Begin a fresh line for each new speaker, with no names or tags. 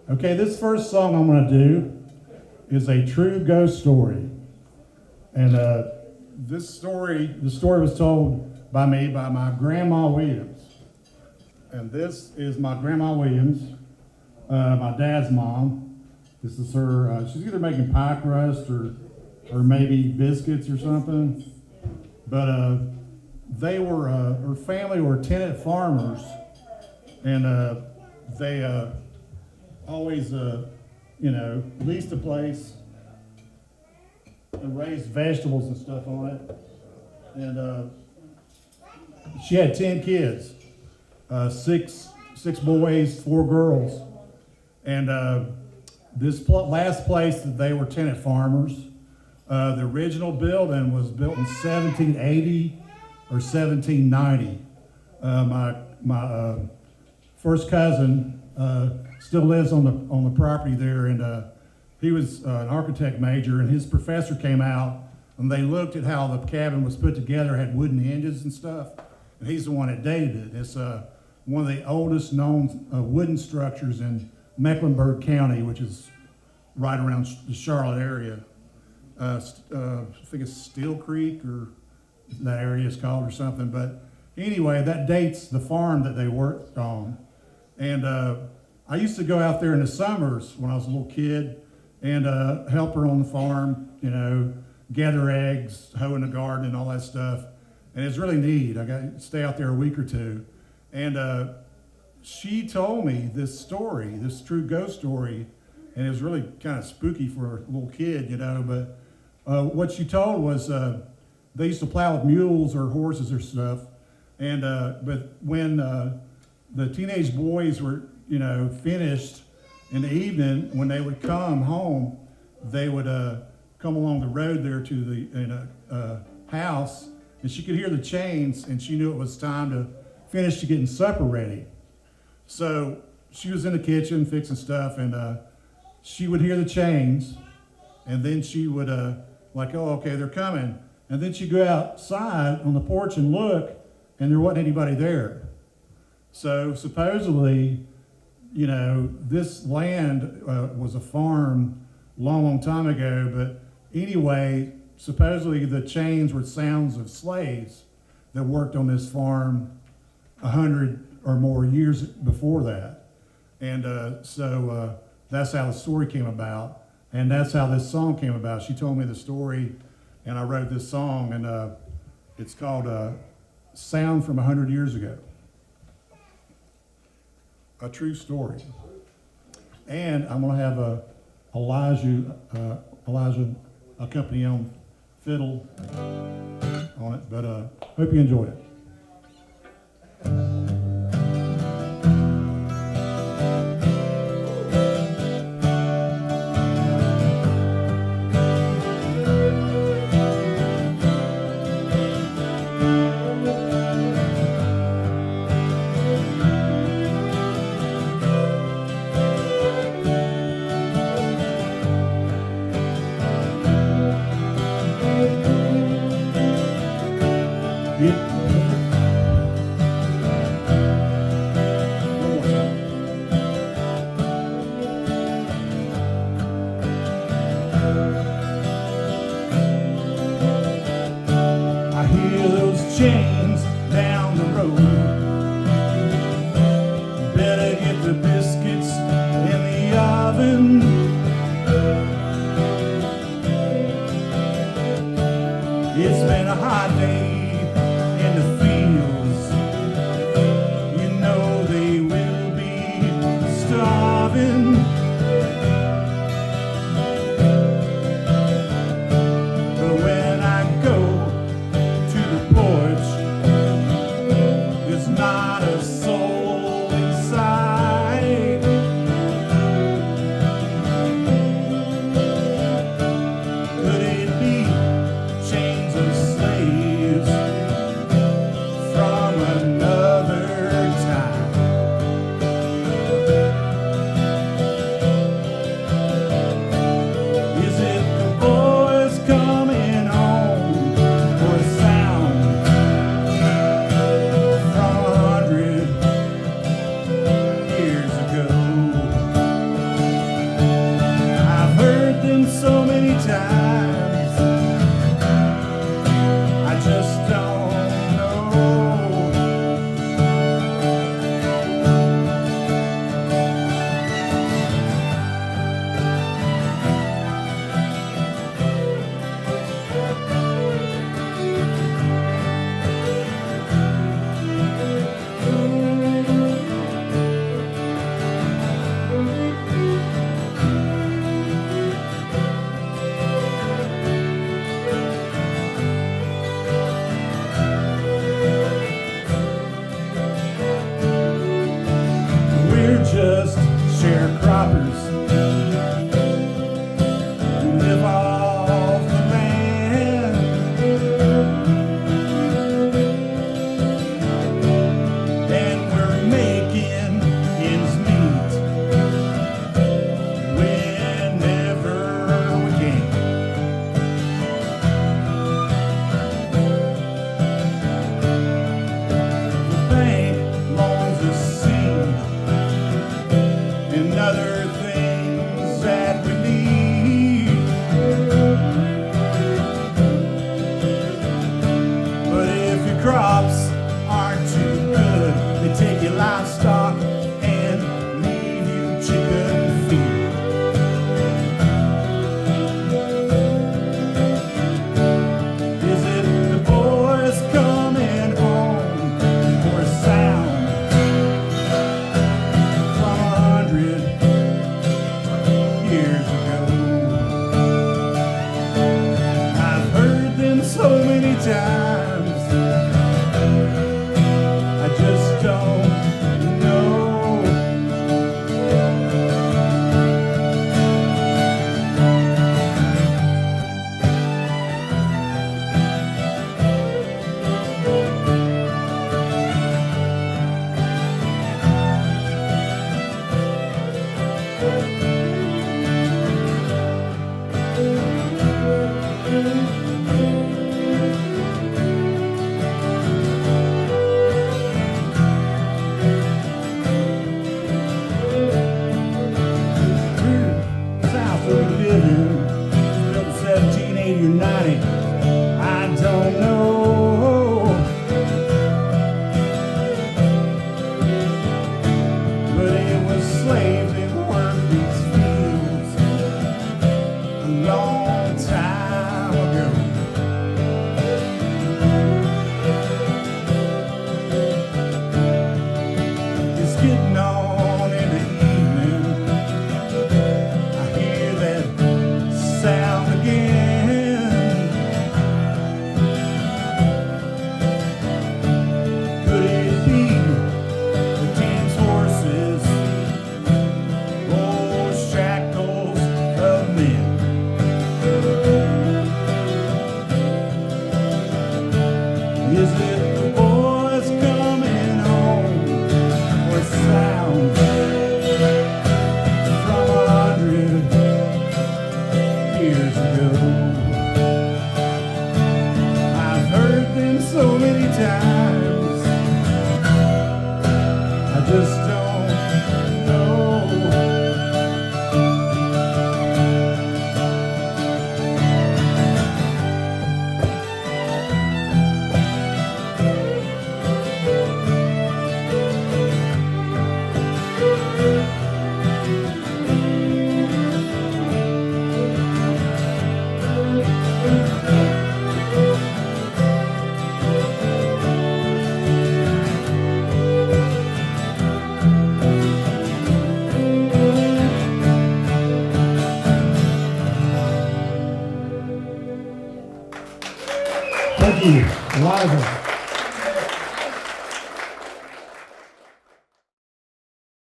Okay, this first song I'm going to do is a true ghost story. And the story was told by me by my Grandma Williams. And this is my Grandma Williams, my dad's mom. This is her, she's either making pie crust or maybe biscuits or something. But her family were tenant farmers, and they always, leased a place and raised vegetables and stuff on it. And she had 10 kids, six boys, 4 girls. And this last place that they were tenant farmers, the original building was built in 1780 or 1790. My first cousin still lives on the property there, and he was an architect major, and his professor came out and they looked at how the cabin was put together, had wooden hinges and stuff, and he's the one that dated it. It's one of the oldest known wooden structures in Mecklenburg County, which is right around the Charlotte area. I think it's Steel Creek, or that area is called, or something. But anyway, that dates the farm that they worked on. And I used to go out there in the summers when I was a little kid and help her on the farm, gather eggs, hoe in the garden, and all that stuff. And it's really neat. I got to stay out there a week or two. And she told me this story, this true ghost story, and it was really kind of spooky for a little kid, but what she told was they used to plow with mules or horses or stuff, and but when the teenage boys were, finished in the evening, when they would come home, they would come along the road there to the house, and she could hear the chains, and she knew it was time to finish getting supper ready. So she was in the kitchen fixing stuff, and she would hear the chains, and then she would oh, okay, they're coming. And then she'd go outside on the porch and look, and there wasn't anybody there. So supposedly, this land was a farm long time ago, but anyway, supposedly the chains were sounds of slaves that worked on this farm 100 or more years before that. And so that's how the story came about, and that's how this song came about. She told me the story, and I wrote this song, and it's called Sound from 100 Years Ago. A true story. And I'm going to have Elijah accompany on fiddle on it, but hope you enjoy it. I hear those chains down the road. Better get the biscuits in the oven. It's been a hot day in the fields. They will be starving. But when I go to the porch, there's not a soul inside. Could it be chains of slaves sharecroppers who live off the land. And we're making ends meet whenever we can. The bank loans us seed and other things that we need. But if your crops aren't too good, they take your livestock and leave you chicken feed. Is it the boys coming home for a sound from 100 years ago? I've heard them so many times, I just don't know. South we live in, built in 1780 or 90, I don't know. But it was slaves that worked these fields a long time ago. It's getting on in the evening, I hear that sound again. Could it be the king's horses, those shackles of men? Is it the boys coming home or sound from 100 years ago? I've heard them so many times, I just don't know. Thank you, Elijah.